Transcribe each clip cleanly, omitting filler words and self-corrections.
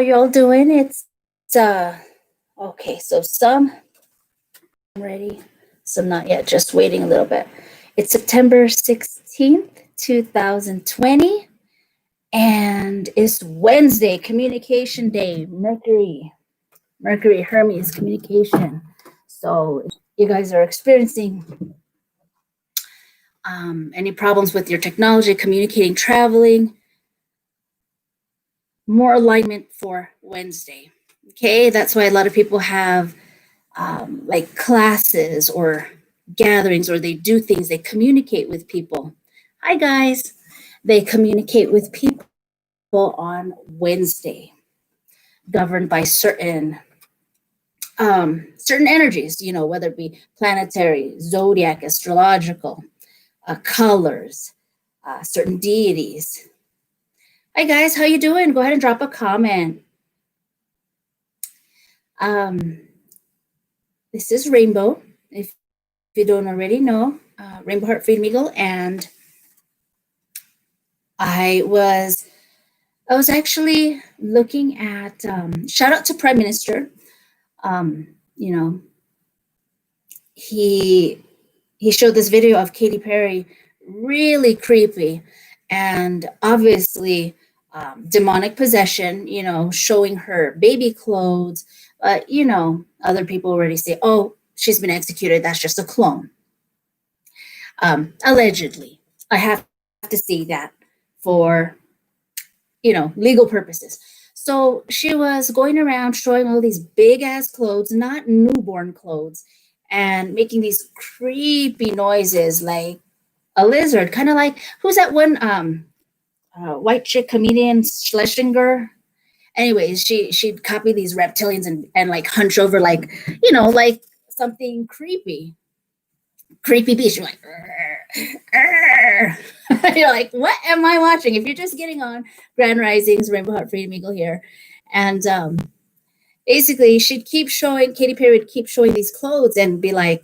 y'all doing? Uh okay, so some ready, some not yet, just waiting a little bit. It's September 16th, 2020, and it's Wednesday, communication day, Mercury Hermes communication. So if you guys are experiencing any problems with your technology, communicating, traveling, more alignment for Wednesday. Okay, that's why a lot of people have like classes or gatherings, or they do things, they communicate with people. Hi, guys. They communicate with people on Wednesday, governed by certain energies, whether it be planetary, zodiac, astrological, colors, certain deities. Hi, guys. How you doing? Go ahead and drop a comment. This is Rainbow. If you don't already know, Rainbow Heart Freedom Eagle, and I was actually looking at shout out to Prime Minister. You know, he showed this video of Katy Perry, really creepy, and obviously demonic possession. Showing her baby clothes. Other people already say, "Oh, she's been executed. That's just a clone." Allegedly, I have to see that for legal purposes. So she was going around showing all these big ass clothes, not newborn clothes, and making these creepy noises like a lizard, kind of like, who's that one white chick comedian, Schlesinger? Anyways, she'd copy these reptilians and like hunch over like, like something creepy beast. You're like, you're like, what am I watching? If you're just getting on, Grand Risings, Rainbow Heart Freedom Eagle here. And basically, Katy Perry would keep showing these clothes and be like,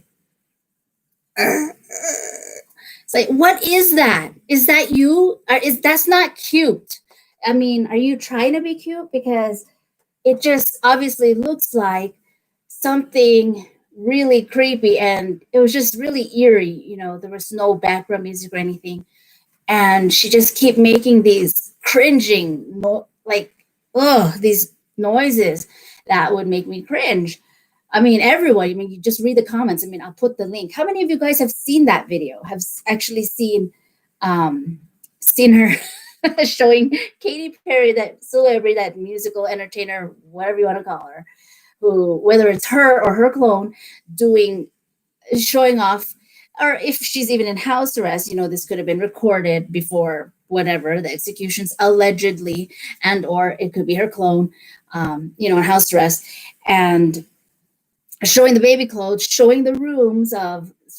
it's like, what is that? Is that you? That's not cute. I mean, are you trying to be cute? Because it just obviously looks like something really creepy, and it was just really eerie. There was no background music or anything, and she just kept making these cringing these noises that would make me cringe. I mean, everyone, you just read the comments. I mean, I'll put the link. How many of you guys have seen that video, have actually seen her showing Katy Perry, that celebrity, that musical entertainer, whatever you want to call her, who, whether it's her or her clone, showing off, or if she's even in house arrest, this could have been recorded before whatever the executions allegedly, and or it could be her clone, in house arrest, and showing the baby clothes, showing the rooms,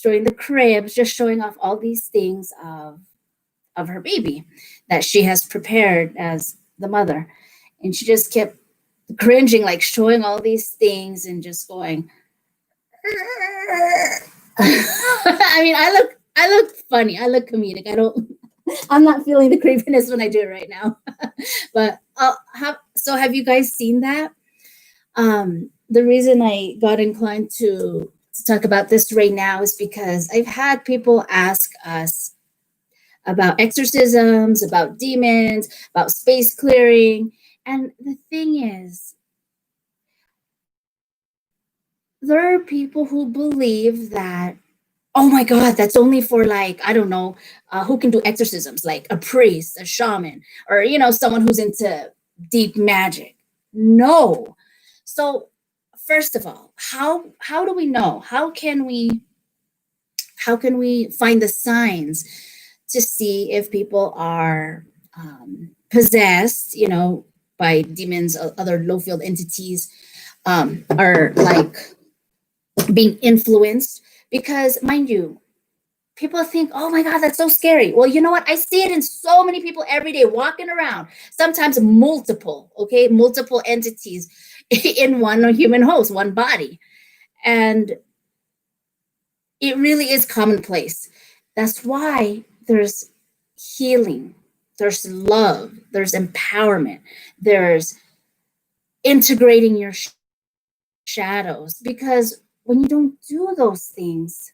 showing the cribs, just showing off all these things of her baby that she has prepared as the mother. And she just kept cringing, like showing all these things and just going. I mean, I look funny. I look comedic. I'm not feeling the creepiness when I do it right now. But have you guys seen that? The reason I got inclined to talk about this right now is because I've had people ask us about exorcisms, about demons, about space clearing. And the thing is, there are people who believe that, oh my God, that's only for, like, I don't know, who can do exorcisms, like a priest, a shaman, or, someone who's into deep magic. No. So first of all, how do we know? How can we find the signs to see if people are possessed, by demons, other low field entities, are like being influenced? Because, mind you, people think, oh my God, that's so scary. Well, you know what? I see it in so many people every day walking around, sometimes multiple entities in one human host, one body. And it really is commonplace. That's why there's healing, there's love, there's empowerment, there's integrating your shadows, because when you don't do those things,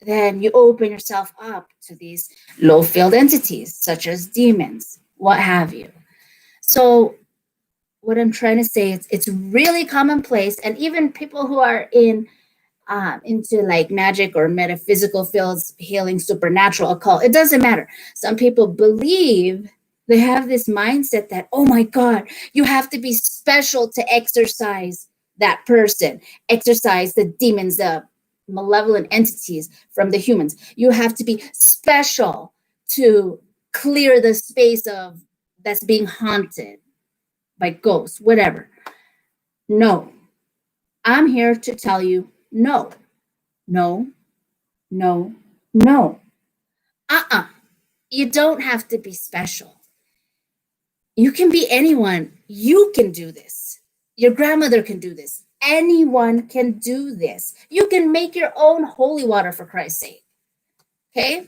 then you open yourself up to these low field entities such as demons, what have you. So what I'm trying to say is it's really commonplace, and even people who are into like magic or metaphysical fields, healing, supernatural, occult, it doesn't matter. Some people believe, they have this mindset that, oh my God, you have to be special to exorcise that person, exorcise the demons, the malevolent entities from the humans. You have to be special to clear the space of that's being haunted by ghosts, whatever. No, I'm here to tell you no, no, no, no. Uh-uh. You don't have to be special. You can be anyone. You can do this. Your grandmother can do this. Anyone can do this. You can make your own holy water, for Christ's sake. Okay?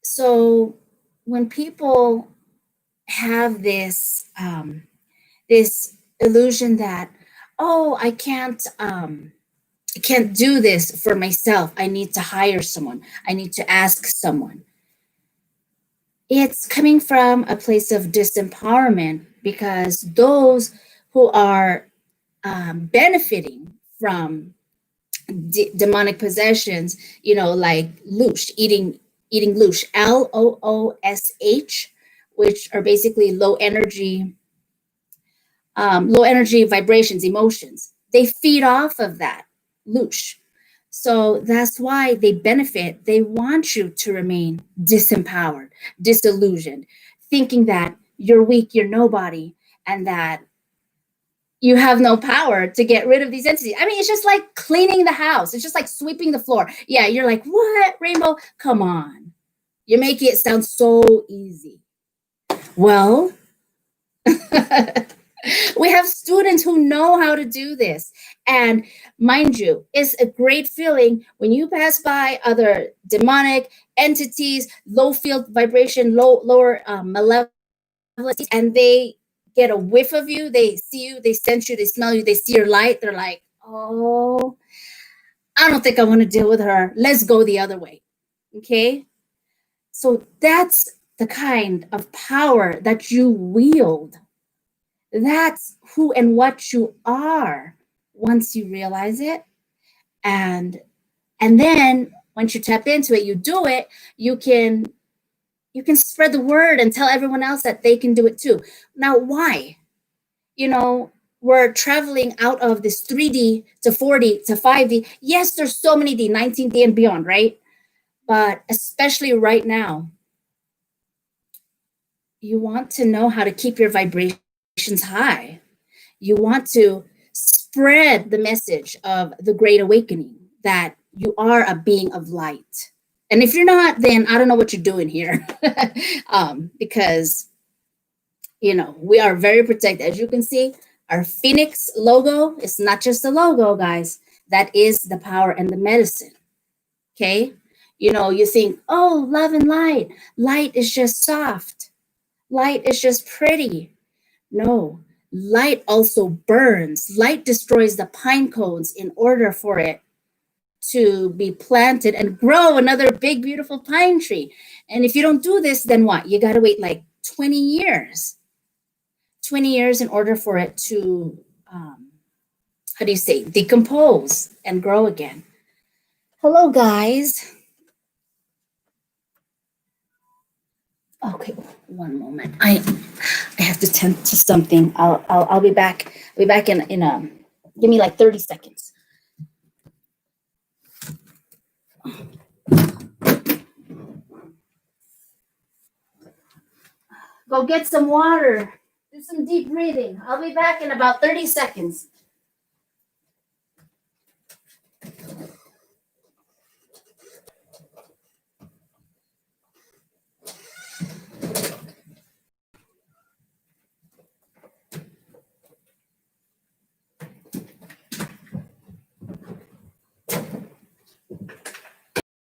So when people have this illusion that, oh, I can't do this for myself. I need to hire someone. I need to ask someone. It's coming from a place of disempowerment, because those who are benefiting from demonic possessions, like loosh, eating loosh, LOOSH, which are basically low energy vibrations, emotions. They feed off of that loosh. So that's why they benefit. They want you to remain disempowered, disillusioned, thinking that you're weak, you're nobody, and that you have no power to get rid of these entities. I mean, it's just like cleaning the house. It's just like sweeping the floor. Yeah, you're like, what, Rainbow? Come on. You're making it sound so easy. Well, we have students who know how to do this. And mind you, it's a great feeling when you pass by other demonic entities, low field vibration, lower malevolent, and they get a whiff of you. They see you, they sense you, they smell you, they see your light. They're like, oh, I don't think I want to deal with her. Let's go the other way. Okay? So that's the kind of power that you wield. That's who and what you are once you realize it. And then once you tap into it, you do it, you can spread the word and tell everyone else that they can do it too. Now, why? We're traveling out of this 3D to 4D to 5D. Yes, there's so many D, 19D and beyond, right? But especially right now, you want to know how to keep your vibrations high. You want to spread the message of the Great Awakening, that you are a being of light. And if you're not, then I don't know what you're doing here. Because, we are very protected. As you can see, our Phoenix logo is not just a logo, guys. That is the power and the medicine. Okay? You think, oh, love and light. Light is just soft. Light is just pretty. No, light also burns. Light destroys the pine cones in order for it to be planted and grow another big, beautiful pine tree. And if you don't do this, then what? You got to wait like 20 years. 20 years in order for it to, decompose and grow again. Hello, guys. Okay, one moment. I have to tend to something. I'll be back. I'll be back in give me like 30 seconds. Go get some water. Do some deep breathing. I'll be back in about 30 seconds.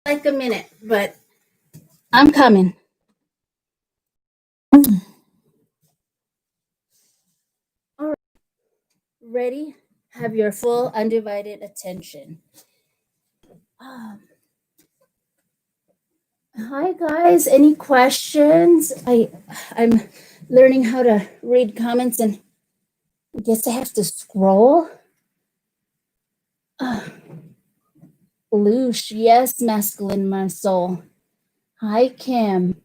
Like a minute, but I'm coming. All Ready? Have your full undivided attention. Hi guys, any questions? I'm learning how to read comments, and I guess I have to scroll. Loosh, yes, masculine my soul. Hi Kim.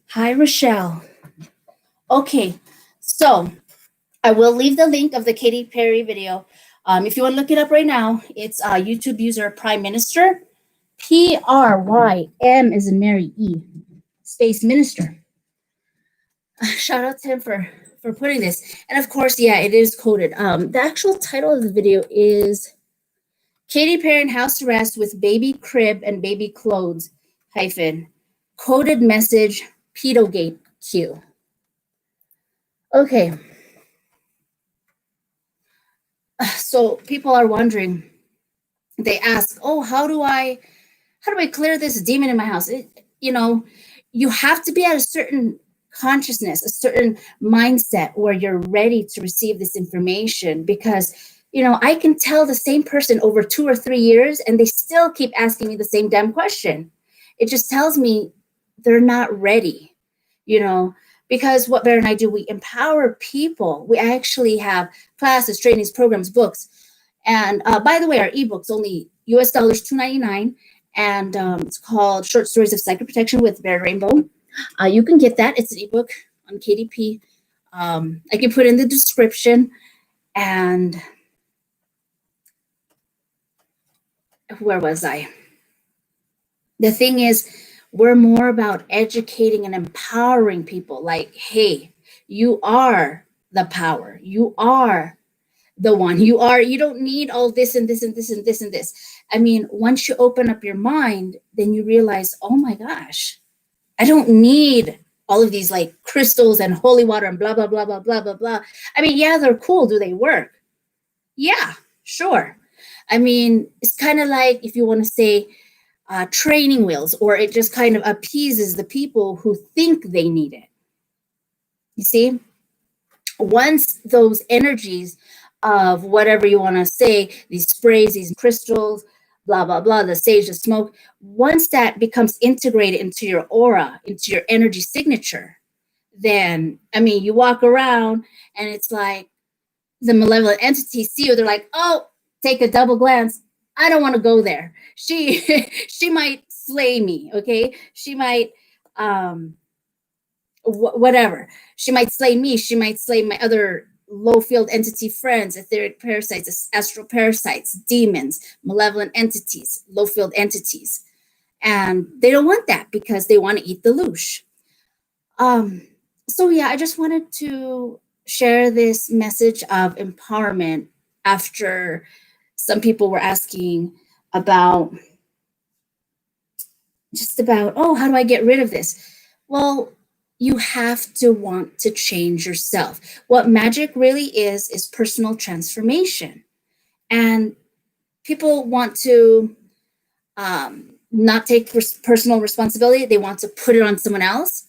Hi Rochelle. Okay, so I will leave the link of the Katy Perry video. If you want to look it up right now, it's YouTube user Prime Minister, PRYM is in Mary E, space minister. Shout out to him for putting this. And of course, yeah, it is coded. The actual title of the video is Katy Perry in house arrest with baby crib and baby clothes, hyphen, coded message, pedogate Q. Okay. So people are wondering, they ask, oh, how do I clear this demon in my house? You have to be at a certain consciousness, a certain mindset where you're ready to receive this information, because I can tell the same person over 2 or 3 years and they still keep asking me the same damn question. It just tells me they're not ready, because what Bear and I do, we empower people. We actually have classes, trainings, programs, books. And by the way, our ebook's only US dollars $2.99, and it's called Short Stories of Psychic Protection with Bear Rainbow. You can get that. It's an ebook on KDP. I can put in the description. And where was I? The thing is, we're more about educating and empowering people. Like, hey, you are the power. You are the one. You don't need all this and this and this and this and this. I mean, once you open up your mind, then you realize, oh my gosh, I don't need all of these like crystals and holy water and blah, blah, blah, blah, blah, blah, blah. I mean, yeah, they're cool. Do they work? Yeah, sure. I mean, it's kind of like, if you want to say, training wheels, or it just kind of appeases the people who think they need it. You see, once those energies of whatever you want to say, these sprays, these crystals, blah, blah, blah, the sage, the smoke, once that becomes integrated into your aura, into your energy signature, then, I mean, you walk around and it's like the malevolent entities see you. They're like, oh, take a double glance. I don't want to go there. She might slay me, okay? She might, whatever. She might slay me. She might slay my other low field entity friends, etheric parasites, astral parasites, demons, malevolent entities, low field entities. And they don't want that because they want to eat the loosh. So yeah, I just wanted to share this message of empowerment after some people were asking about oh, how do I get rid of this? Well, you have to want to change yourself. What magic really is personal transformation. And people want to not take personal responsibility. They want to put it on someone else.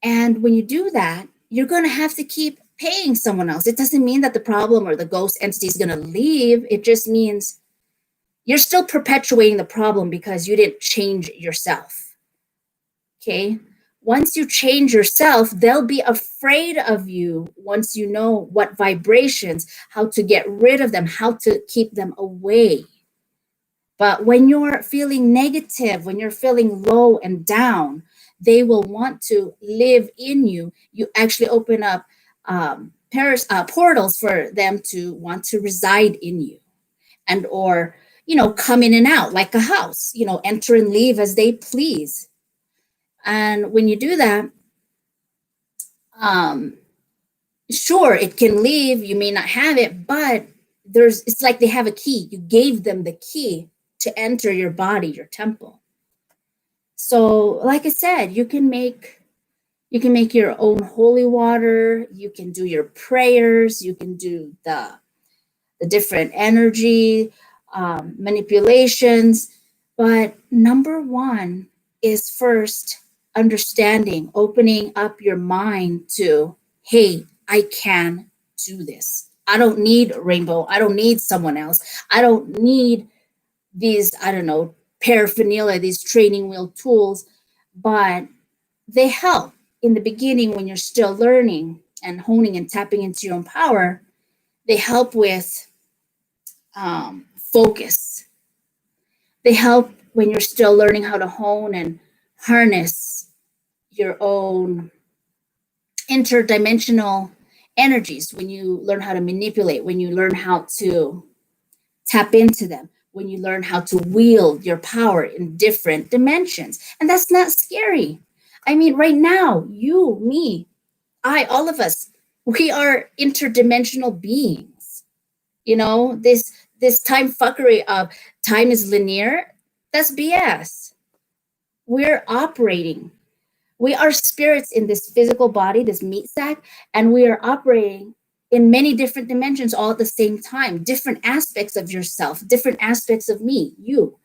And when you do that, you're going to have to keep paying someone else. It doesn't mean that the problem or the ghost entity is going to leave. It just means you're still perpetuating the problem because you didn't change yourself. Okay? Once you change yourself, they'll be afraid of you once you know what vibrations, how to get rid of them, how to keep them away. But when you're feeling negative, when you're feeling low and down, they will want to live in you. You actually open up portals for them to want to reside in you, and or come in and out like a house, enter and leave as they please. And when you do that, sure, it can leave. You may not have it, but it's like they have a key. You gave them the key to enter your body, your temple. So, like I said, you can make your own holy water. You can do your prayers. You can do the different energy manipulations. But number one is first understanding, opening up your mind to, hey, I can do this. I don't need rainbow. I don't need someone else. I don't need these, I don't know, paraphernalia, these training wheel tools, but they help in the beginning when you're still learning and honing and tapping into your own power. They help with focus. They help when you're still learning how to hone and harness your own interdimensional energies, when you learn how to manipulate, when you learn how to tap into them, when you learn how to wield your power in different dimensions. And that's not scary. I mean, right now, you, me, I, all of us, we are interdimensional beings. You know, this time fuckery of time is linear, that's BS. We're operating. We are spirits in this physical body, this meat sack, and we are operating in many different dimensions all at the same time, different aspects of yourself, different aspects of me, you.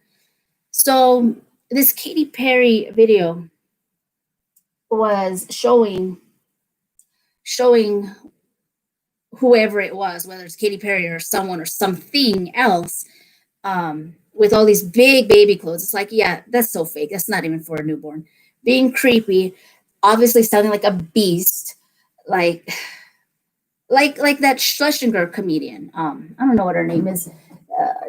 So this Katy Perry video was showing whoever it was, whether it's Katy Perry or someone or something else, with all these big baby clothes. It's like, yeah, that's so fake. That's not even for a newborn. Being creepy, obviously sounding like a beast, like that Schlesinger comedian. I don't know what her name is.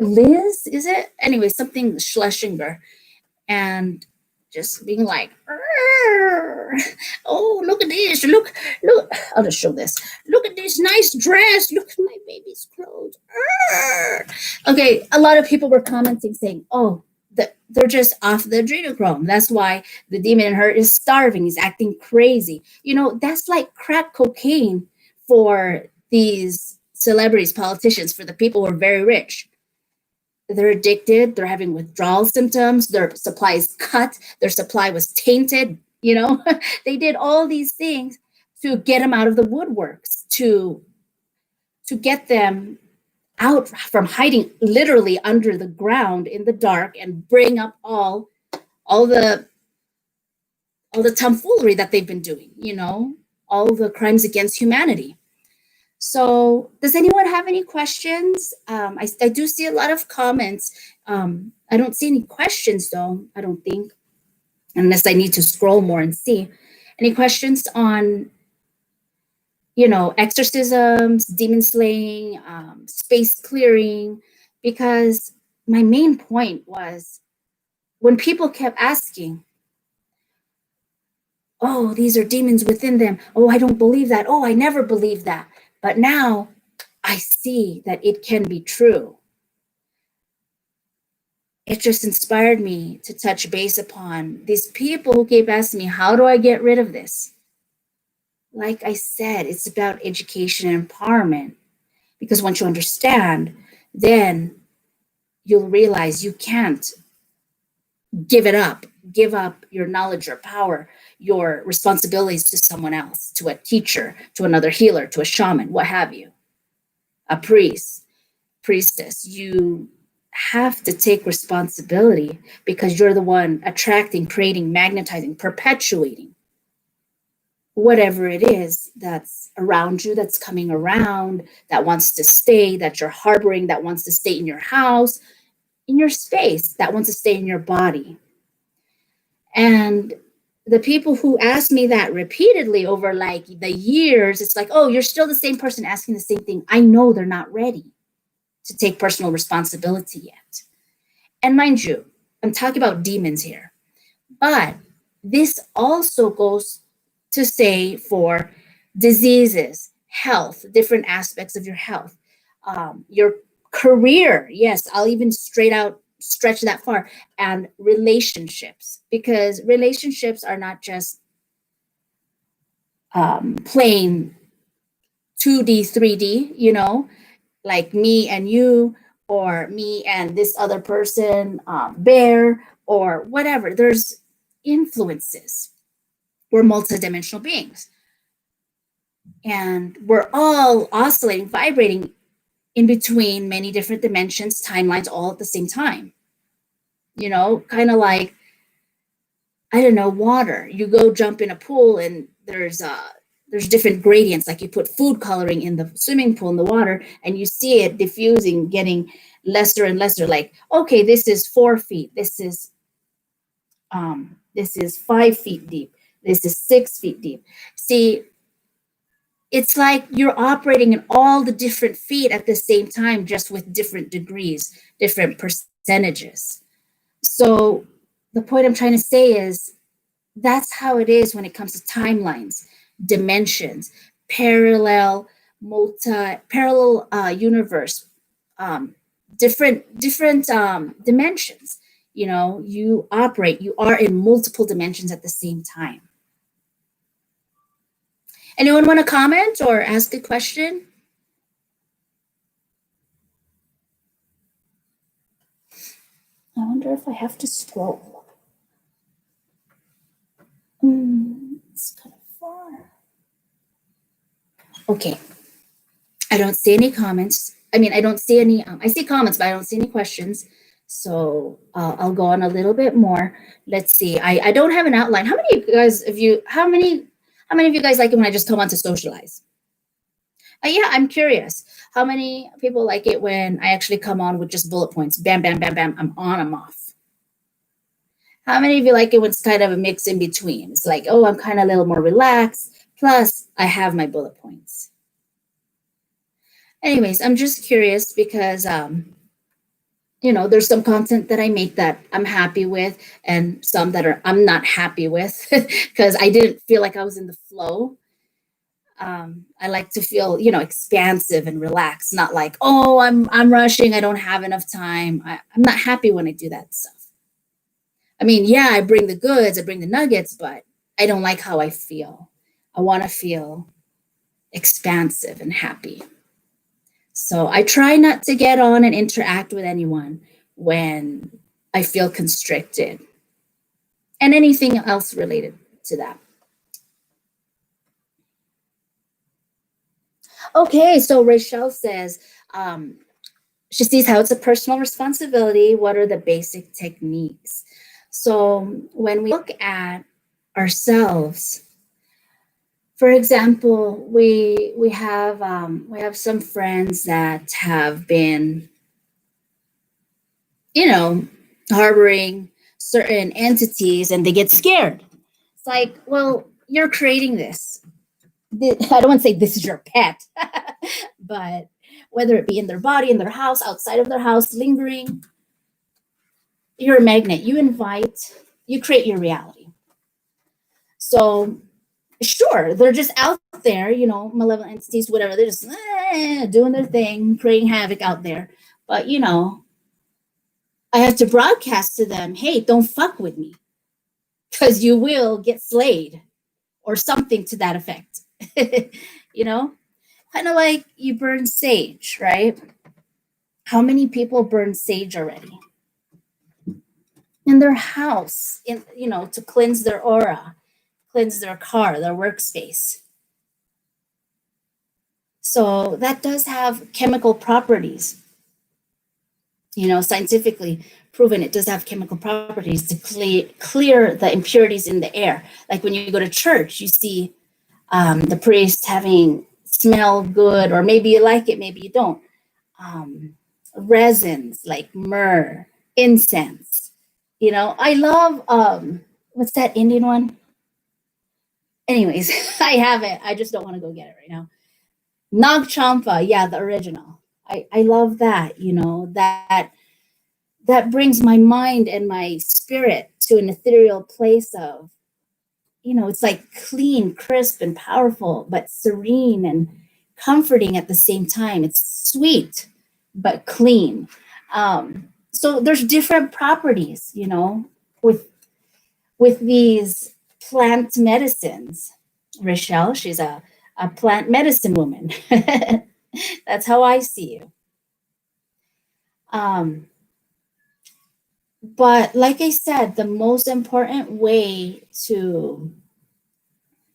Liz, is it? Anyway, something Schlesinger. And just being like, oh, look at this. Look. I'll just show this. Look at this nice dress. Look at my baby's clothes. Okay, a lot of people were commenting saying, oh, they're just off the adrenochrome. That's why the demon in her is starving. He's acting crazy. You know, that's like crack cocaine for these celebrities, politicians, for the people who are very rich. They're addicted. They're having withdrawal symptoms. Their supply is cut. Their supply was tainted. You know, they did all these things to get them out of the woodworks, to get them out from hiding literally under the ground in the dark, and bring up all the tomfoolery that they've been doing, you know, all the crimes against humanity. So does anyone have any questions? I do see a lot of comments. I don't see any questions though, I don't think, unless I need to scroll more and see. Any questions on, you know, exorcisms, demon slaying, space clearing? Because my main point was, when people kept asking, oh, these are demons within them. Oh, I don't believe that. Oh, I never believed that. But now I see that it can be true. It just inspired me to touch base upon these people who keep asking me, how do I get rid of this? Like I said, it's about education and empowerment. Because once you understand, then you'll realize you can't give it up. Give up your knowledge, your power, your responsibilities to someone else, to a teacher, to another healer, to a shaman, what have you, a priest, priestess. You have to take responsibility, because you're the one attracting, creating, magnetizing, perpetuating whatever it is that's around you, that's coming around, that wants to stay, that you're harboring, that wants to stay in your house, in your space, that wants to stay in your body. And the people who ask me that repeatedly over like the years, it's like, oh, you're still the same person asking the same thing. I know they're not ready to take personal responsibility yet. And mind you, I'm talking about demons here, but this also goes to say for diseases, health, different aspects of your health, your career. Yes, I'll even straight out stretch that far, and relationships, because relationships are not just plain 2D, 3D, you know, like me and you, or me and this other person, Bear, or whatever. There's influences. We're multidimensional beings. And we're all oscillating, vibrating in between many different dimensions, timelines, all at the same time. You know, kind of like, I don't know, water. You go jump in a pool and there's there's different gradients, like you put food coloring in the swimming pool in the water and you see it diffusing, getting lesser and lesser, like, okay, this is 4 feet, this is 5 feet deep, this is 6 feet deep. See, it's like you're operating in all the different feet at the same time, just with different degrees, different percentages. So the point I'm trying to say is that's how it is when it comes to timelines, dimensions, parallel, parallel universe, um, different dimensions. You know, you are in multiple dimensions at the same time. Anyone want to comment or ask a question? I wonder if I have to scroll. It's kind of far. Okay. I don't see any comments. I mean, I don't see any, I see comments, but I don't see any questions. So I'll go on a little bit more. Let's see. I don't have an outline. How many of you guys, how many of you guys like it when I just come on to socialize? Yeah, I'm curious. How many people like it when I actually come on with just bullet points? Bam, bam, bam, bam. I'm on, I'm off. How many of you like it when it's kind of a mix in between? It's like, oh, I'm kind of a little more relaxed. Plus, I have my bullet points. Anyways, I'm just curious because, you know, there's some content that I make that I'm happy with and some that I'm not happy with because I didn't feel like I was in the flow. I like to feel, you know, expansive and relaxed, not like, oh, I'm rushing, I don't have enough time. I'm not happy when I do that stuff. I mean, yeah, I bring the goods, I bring the nuggets, but I don't like how I feel. I want to feel expansive and happy. So I try not to get on and interact with anyone when I feel constricted and anything else related to that. Okay, so Rachel says, she sees how it's a personal responsibility. What are the basic techniques? So when we look at ourselves, for example, we have some friends that have been, you know, harboring certain entities and they get scared. It's like, well, you're creating this. I don't want to say this is your pet, but whether it be in their body, in their house, outside of their house, lingering, you're a magnet. You create your reality. So sure, they're just out there, you know, malevolent entities, whatever. They're just doing their thing, creating havoc out there. But, you know, I have to broadcast to them, hey, don't fuck with me because you will get slayed or something to that effect. You know, kind of like you burn sage, right? How many people burn sage already? In their house, you know, to cleanse their aura, cleanse their car, their workspace. So that does have chemical properties. You know, scientifically proven it does have chemical properties to clear the impurities in the air. Like when you go to church, you see the priest having smell good, or maybe you like it, maybe you don't. Resins like myrrh, incense. You know, I love what's that Indian one? Anyways, I have it. I just don't want to go get it right now. Nag Champa, yeah, the original. I love that, you know, that brings my mind and my spirit to an ethereal place of, you know, it's like clean, crisp, and powerful, but serene and comforting at the same time. It's sweet, but clean. So there's different properties, you know, with these plant medicines. Rochelle, she's a plant medicine woman. That's how I see you. But like I said, the most important way to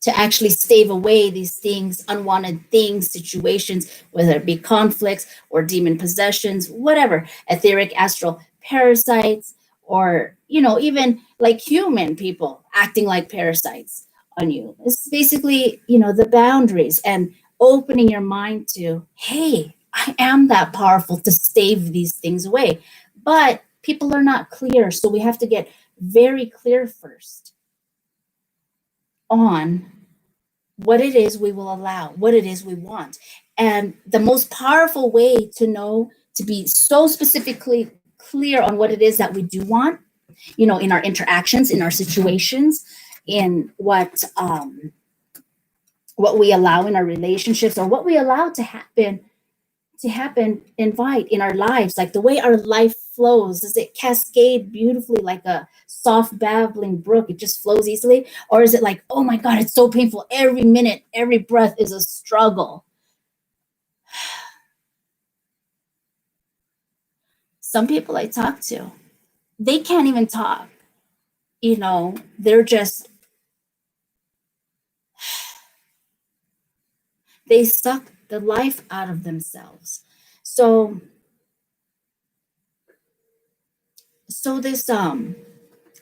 actually stave away these things, unwanted things, situations, whether it be conflicts or demon possessions, whatever, etheric, astral parasites, or, you know, even like human people acting like parasites, on you. It's basically, the boundaries and opening your mind to, hey, I am that powerful to stave these things away. But people are not clear. So we have to get very clear first on what it is we will allow, what it is we want. And the most powerful way to know, to be so specifically clear on what it is that we do want, in our interactions, in our situations, in what we allow in our relationships, or what we allow to happen invite in our lives, like the way our life flows. Does it cascade beautifully like a soft babbling brook? It just flows easily? Or is it like, oh my God, it's so painful, every minute, every breath is a struggle? Some people I talk to, they can't even talk. They're just, they suck the life out of themselves. So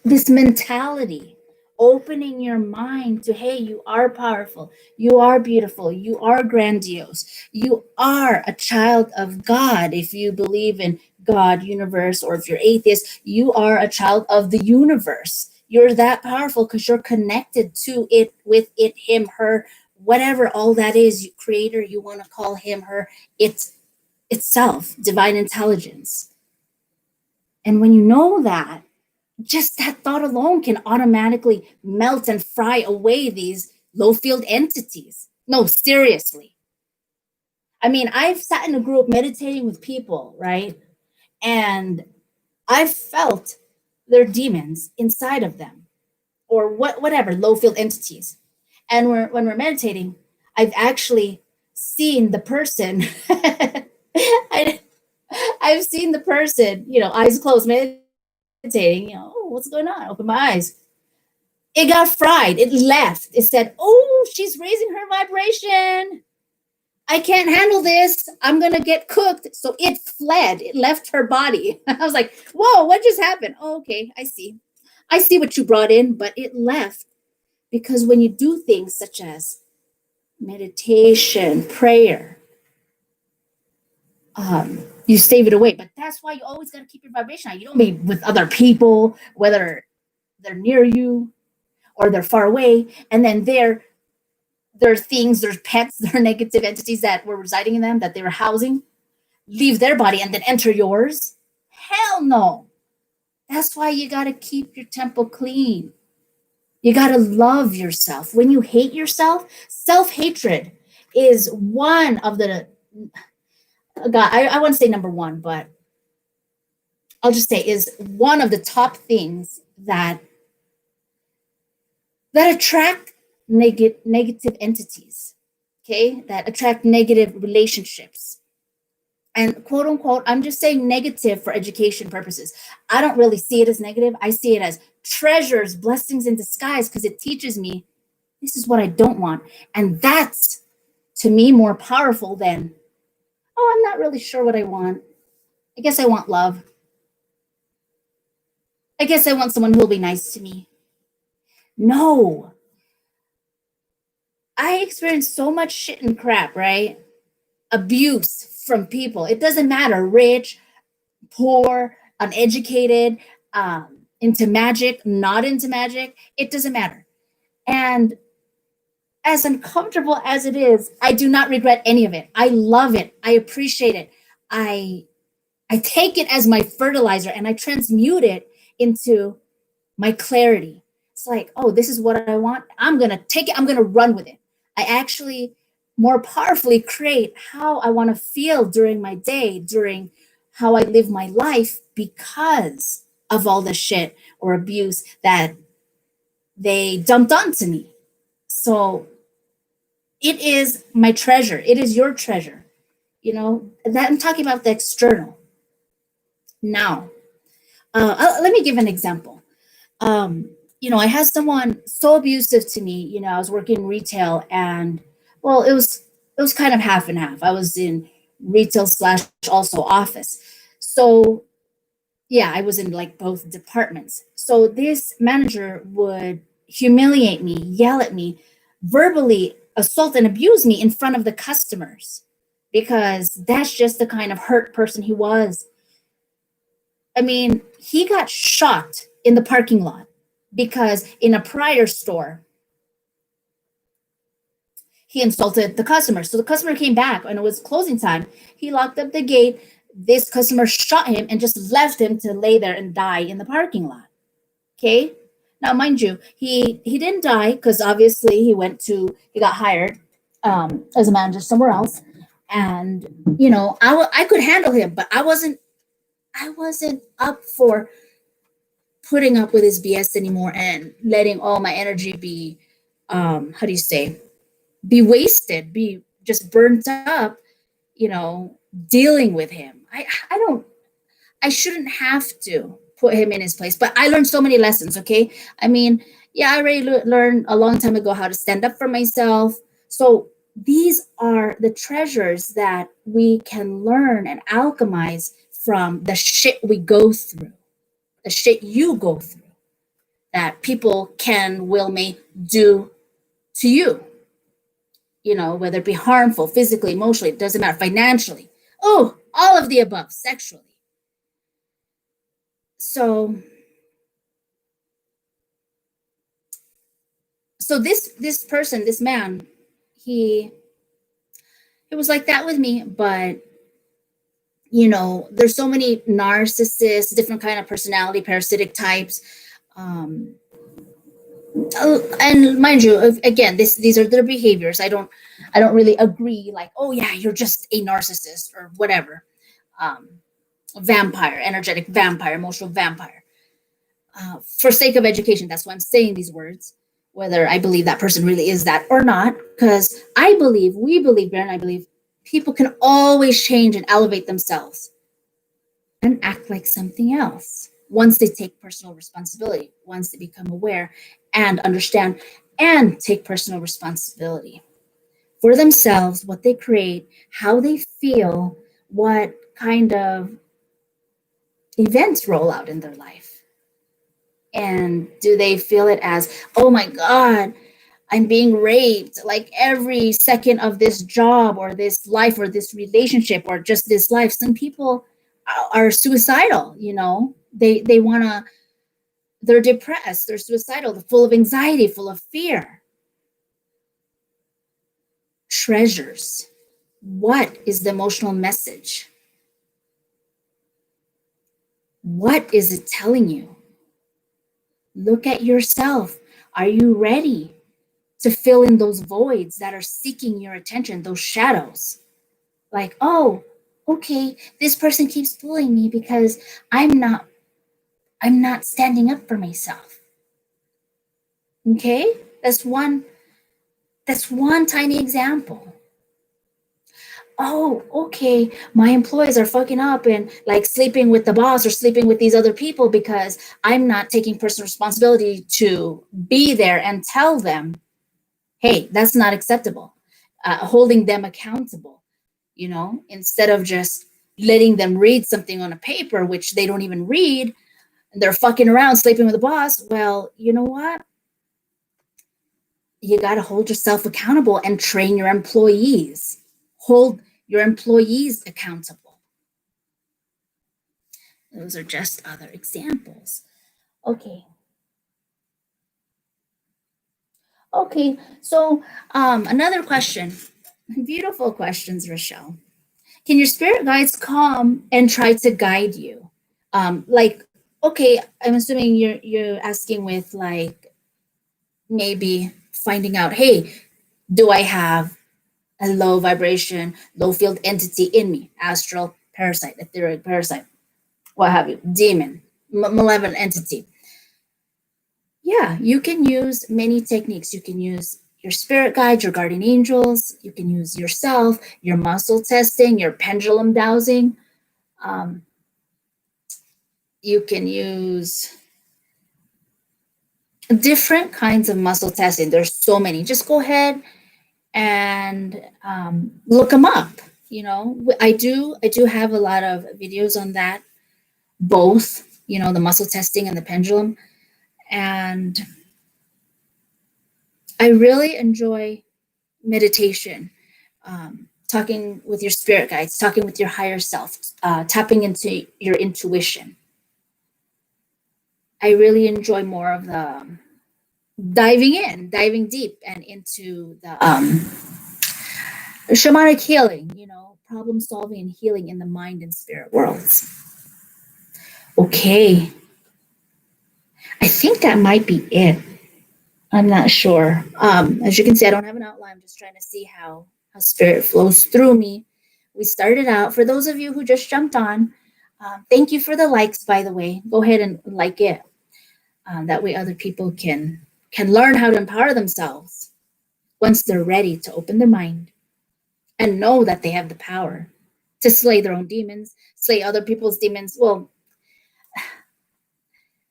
this mentality, opening your mind to, hey, you are powerful, you are beautiful, you are grandiose, you are a child of God. If you believe in God, universe, or if you're atheist, you are a child of the universe. You're that powerful because you're connected to it, with it, him, her, whatever all that is, creator, you want to call him, her, it's itself, divine intelligence. And when you know that, just that thought alone can automatically melt and fry away these low field entities. No, seriously. I mean, I've sat in a group meditating with people, right? And I've felt their demons inside of them, or whatever, low field entities. And when we're meditating, I've actually seen the person. I, I've seen the person, eyes closed, meditating, oh, what's going on? Open my eyes. It got fried. It left. It said, oh, she's raising her vibration. I can't handle this. I'm going to get cooked. So it fled. It left her body. I was like, whoa, what just happened? Oh, okay, I see. I see what you brought in, but it left. Because when you do things such as meditation, prayer, you stave it away. But that's why you always got to keep your vibration high. You don't be with other people, whether they're near you or they're far away, and then their things, their pets, their negative entities that were residing in them, that they were housing, leave their body and then enter yours. Hell no. That's why you got to keep your temple clean. You got to love yourself. When you hate yourself, self-hatred is one of the, God, I want to say number one, but I'll just say is one of the top things that attract negative entities, okay, that attract negative relationships. And quote unquote, I'm just saying negative for education purposes. I don't really see it as negative. I see it as treasures, blessings in disguise, because it teaches me this is what I don't want. And that's, to me, more powerful than, oh, I'm not really sure what I want. I guess I want love. I guess I want someone who will be nice to me. No. I experienced so much shit and crap, right? Abuse from people. It doesn't matter, rich, poor, uneducated, into magic, not into magic. It doesn't matter. And as uncomfortable as it is, I do not regret any of it. I love it. I appreciate it. I I take it as my fertilizer and I transmute it into my clarity. It's like, oh, this is what I want. I'm going to take it. I'm going to run with it. I actually more powerfully create how I want to feel during my day, during how I live my life because of all the shit or abuse that they dumped onto me. So it is my treasure. It is your treasure. That I'm talking about the external. Now, let me give an example. I had someone so abusive to me. I was working retail, and well, it was kind of half and half. I was in retail slash also office. So yeah, I was in like both departments. So this manager humiliate me, yell at me, verbally assault and abuse me in front of the customers, because that's just the kind of hurt person he was. I mean, he got shot in the parking lot because in a prior store, he insulted the customer. So the customer came back and it was closing time. He locked up the gate. This customer shot him and just left him to lay there and die in the parking lot. Okay. Now, mind you, he didn't die because obviously he got hired as a manager somewhere else. And, I could handle him, but I wasn't up for putting up with his BS anymore and letting all my energy be, how do you say, be wasted, be just burnt up, dealing with him. I shouldn't have to put him in his place, but I learned so many lessons. Okay. I mean, yeah, I already learned a long time ago how to stand up for myself. So these are the treasures that we can learn and alchemize from the shit we go through, the shit you go through, that people may do to you, whether it be harmful, physically, emotionally, it doesn't matter, financially. Oh, all of the above, sexually. So this person, this man, he was like that with me, but there's so many narcissists, different kind of personality, parasitic types. And mind you, again, these are their behaviors. I don't really agree, like, oh yeah, you're just a narcissist or whatever. Vampire, energetic vampire, emotional vampire. For sake of education, that's why I'm saying these words, whether I believe that person really is that or not, because we believe, Baron, I believe people can always change and elevate themselves and act like something else once they take personal responsibility, once they become aware and understand and take personal responsibility for themselves, what they create, how they feel, what kind of events roll out in their life. And do they feel it as, oh my God, I'm being raped like every second of this job or this life or this relationship or just this life? Some people are suicidal, they want to, they're depressed, they're suicidal, they're full of anxiety, full of fear. Treasures. What is the emotional message? What is it telling you? Look at yourself. Are you ready to fill in those voids that are seeking your attention, those shadows? Like, oh, okay, this person keeps bullying me because I'm not standing up for myself. Okay? That's one tiny example. Oh, okay, my employees are fucking up and like sleeping with the boss or sleeping with these other people because I'm not taking personal responsibility to be there and tell them, hey, that's not acceptable. Holding them accountable, instead of just letting them read something on a paper, which they don't even read, and they're fucking around sleeping with the boss. Well, you know what? You got to hold yourself accountable and train your employees. Hold your employees accountable. Those are just other examples. Okay. Okay, so another question. Beautiful questions, Rochelle. Can your spirit guides come and try to guide you? Like, okay, I'm assuming you're asking with like maybe finding out, hey, do I have a low vibration, low field entity in me? Astral parasite, etheric parasite, what have you, demon, malevolent entity. Yeah, you can use many techniques. You can use your spirit guides, your guardian angels. You can use yourself, your muscle testing, your pendulum dowsing. You can use different kinds of muscle testing. There's so many. Just go ahead and look them up. I do have a lot of videos on that, both, the muscle testing and the pendulum. And I really enjoy meditation, talking with your spirit guides, talking with your higher self, tapping into your intuition. I really enjoy more of the diving deep and into the shamanic healing, problem solving and healing in the mind and spirit worlds. Okay. I think that might be it. I'm not sure. As you can see, I don't have an outline. I'm just trying to see how spirit flows through me. We started out, for those of you who just jumped on, thank you for the likes, by the way. Go ahead and like it. That way other people can learn how to empower themselves once they're ready to open their mind and know that they have the power to slay their own demons, slay other people's demons. Well,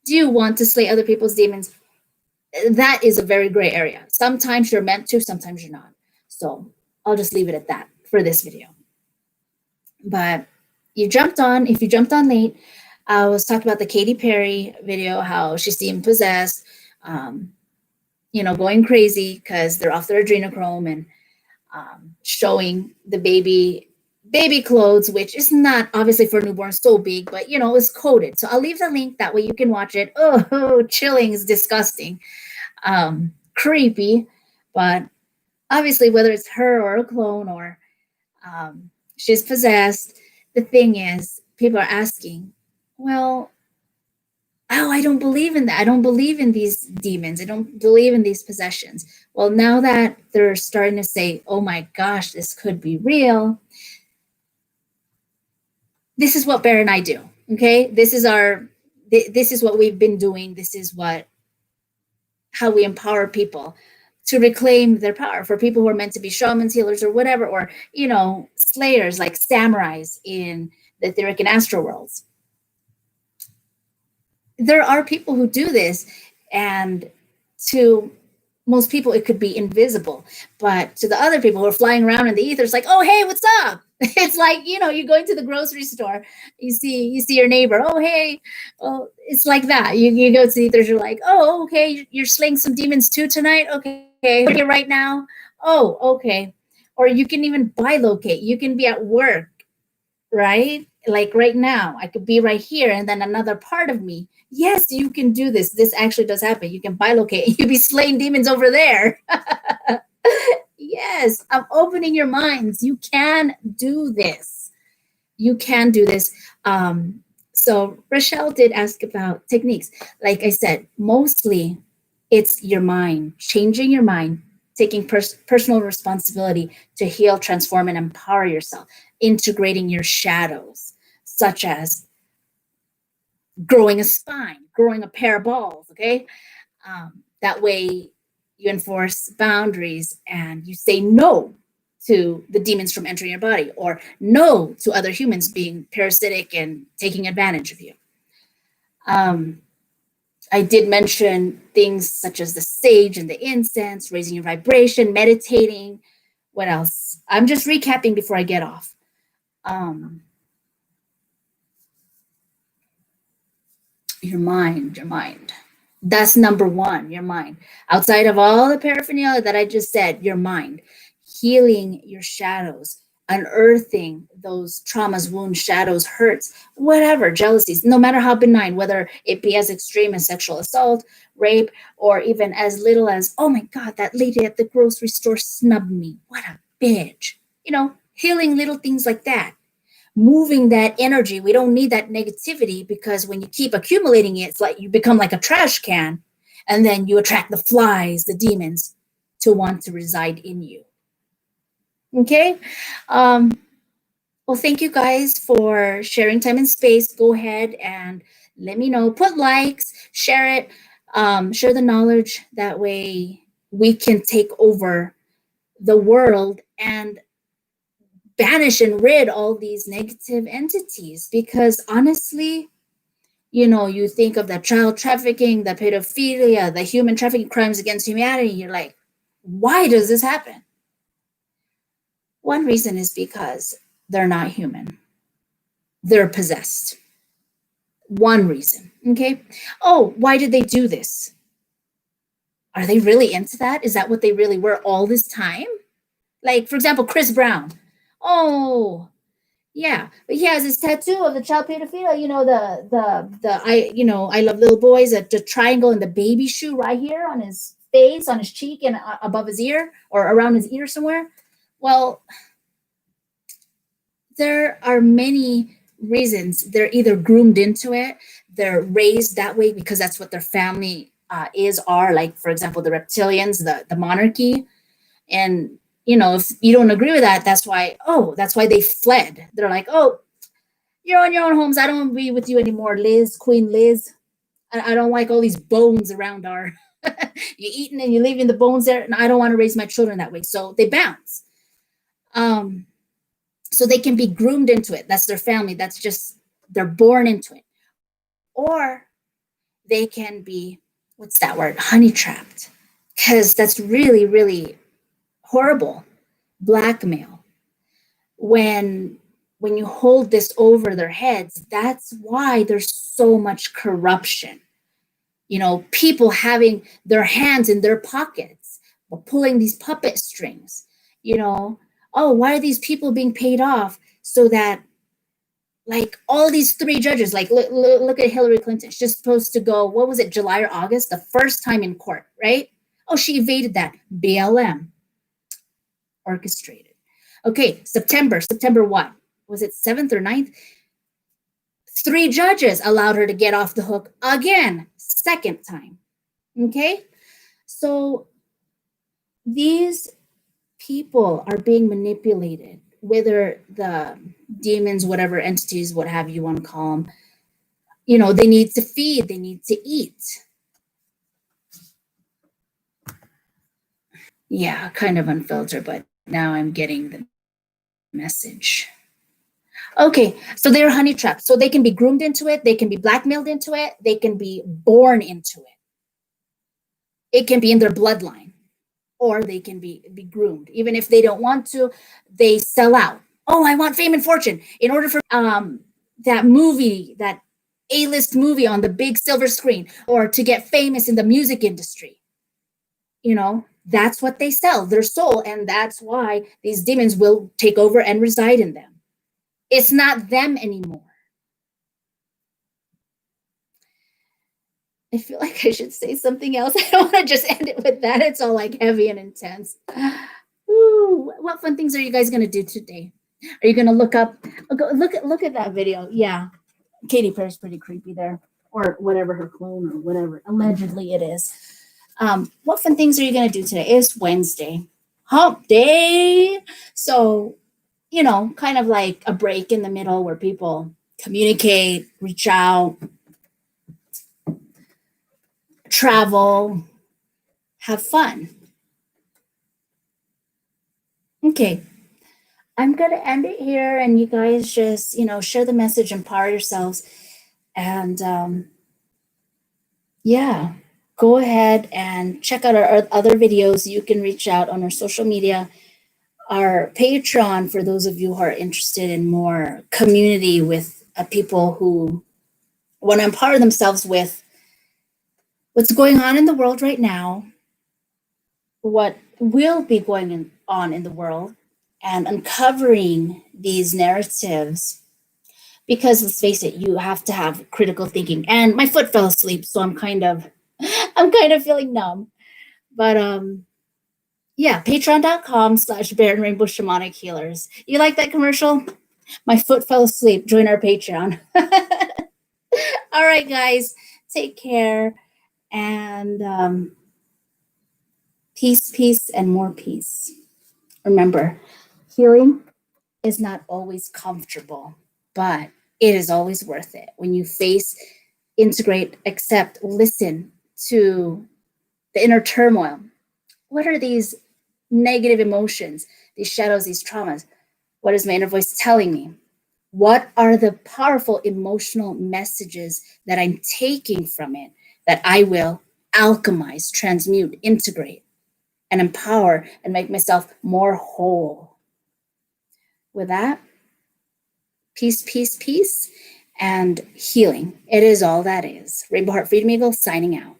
do you want to slay other people's demons? That is a very gray area. Sometimes you're meant to, sometimes you're not. So I'll just leave it at that for this video. But if you jumped on late, I was talking about the Katy Perry video, how she seemed possessed, going crazy because they're off their adrenochrome and showing the baby clothes, which is not obviously for newborns so big, but it's coded. So I'll leave the link, that way you can watch it. Oh, chilling, is disgusting, creepy, but obviously whether it's her or a clone or she's possessed, the thing is, people are asking, well, I don't believe in that. I don't believe in these demons. I don't believe in these possessions. Well, now that they're starting to say, oh my gosh, this could be real, this is what Bear and I do, okay? This is what we've been doing. This is how we empower people to reclaim their power. For people who are meant to be shamans, healers, or whatever, or, slayers like samurais in the etheric and astral worlds. There are people who do this, and to most people it could be invisible, but to the other people who are flying around in the ether, it's like, oh, hey, what's up? It's like, you're going to the grocery store, you see your neighbor, oh, hey. Oh, it's like that. You go to the ethers, you're like, oh, okay, you're slaying some demons too tonight? Okay, here right now? Oh, okay. Or you can even bilocate. You can be at work, right? Like right now, I could be right here, and then another part of me. Yes, you can do this. This actually does happen. You can bilocate. You be slaying demons over there. Yes, I'm opening your minds. You can do this. You can do this. So Rochelle did ask about techniques. Like I said, mostly it's your mind, changing your mind, taking personal responsibility to heal, transform, and empower yourself, integrating your shadows, such as growing a spine, growing a pair of balls, okay? That way you enforce boundaries and you say no to the demons from entering your body, or no to other humans being parasitic and taking advantage of you. I did mention things such as the sage and the incense, raising your vibration, meditating. What else? I'm just recapping before I get off. Your mind. That's number one, your mind. Outside of all the paraphernalia that I just said, your mind. Healing your shadows, unearthing those traumas, wounds, shadows, hurts, whatever, jealousies, no matter how benign, whether it be as extreme as sexual assault, rape, or even as little as, oh my God, that lady at the grocery store snubbed me. What a bitch. Healing little things like that. Moving that energy. We don't need that negativity, because when you keep accumulating it, it's like you become like a trash can, and then you attract the flies, the demons, to want to reside in you. Okay. Well, thank you guys for sharing time and space. Go ahead and let me know. Put likes, share it, share the knowledge. That way we can take over the world and banish and rid all these negative entities. Because honestly, you think of the child trafficking, the pedophilia, the human trafficking, crimes against humanity. You're like, why does this happen? One reason is because they're not human. They're possessed. One reason, okay? Oh, why did they do this? Are they really into that? Is that what they really were all this time? Like, for example, Chris Brown. Oh, yeah, but he has his tattoo of the child pedophilia. I love little boys. The triangle and the baby shoe right here on his face, on his cheek, and above his ear or around his ear somewhere. Well, there are many reasons. They're either groomed into it, they're raised that way because that's what their family are. Like, for example, the reptilians, the monarchy, and if you don't agree with that, that's why they fled. They're like, oh, you're on your own homes. I don't want to be with you anymore, Liz, Queen Liz. I don't like all these bones around our. You're eating and you're leaving the bones there, and I don't want to raise my children that way. So they bounce. So they can be groomed into it. That's their family. That's just, they're born into it. Or they can be, what's that word? Honey trapped. Because that's really, really horrible. Blackmail. When you hold this over their heads, that's why there's so much corruption. People having their hands in their pockets, pulling these puppet strings. Oh, why are these people being paid off so that, like, all these 3 judges, like, look at Hillary Clinton. She's supposed to go, what was it, July or August, the first time in court, right? Oh, she evaded that. BLM. Orchestrated. Okay, September what? Was it 7th or 9th? 3 judges allowed her to get off the hook again, second time. Okay? So these people are being manipulated, whether the demons, whatever entities, what have you want to call them, they need to feed, they need to eat. Yeah, kind of unfiltered, but now I'm getting the message. Okay, so they're honey trapped. So they can be groomed into it, they can be blackmailed into it, they can be born into it. It can be in their bloodline, or they can be groomed. Even if they don't want to, they sell out. Oh, I want fame and fortune. In order for that movie, that A-list movie on the big silver screen, or to get famous in the music industry, that's what they sell, their soul. And that's why these demons will take over and reside in them. It's not them anymore. I feel like I should say something else. I don't want to just end it with that. It's all like heavy and intense. Ooh, what fun things are you guys going to do today? Are you going to look up, look at that video? Yeah. Katy Perry's pretty creepy there, or whatever, her clone or whatever. Allegedly it is. What fun things are you going to do today? It's Wednesday. Hump day. So, kind of like a break in the middle where people communicate, reach out, travel, have fun. Okay, I'm going to end it here, and you guys just, share the message, empower yourselves, and yeah, go ahead and check out our other videos. You can reach out on our social media, our Patreon, for those of you who are interested in more community with people who want to empower themselves with what's going on in the world right now, what will be going on in the world, and uncovering these narratives. Because let's face it, you have to have critical thinking. And my foot fell asleep, so I'm kind of feeling numb. But yeah, patreon.com/Baron Rainbow Shamanic Healers. You like that commercial? My foot fell asleep. Join our Patreon. All right, guys, take care, and peace, and more peace. Remember, healing is not always comfortable, but it is always worth it. When you face, integrate, accept, listen to the inner turmoil. What are these negative emotions, these shadows, these traumas? What is my inner voice telling me? What are the powerful emotional messages that I'm taking from it that I will alchemize, transmute, integrate, and empower, and make myself more whole? With that, peace, and healing. It is all that is. Rainbow Heart Freedom Eagle signing out.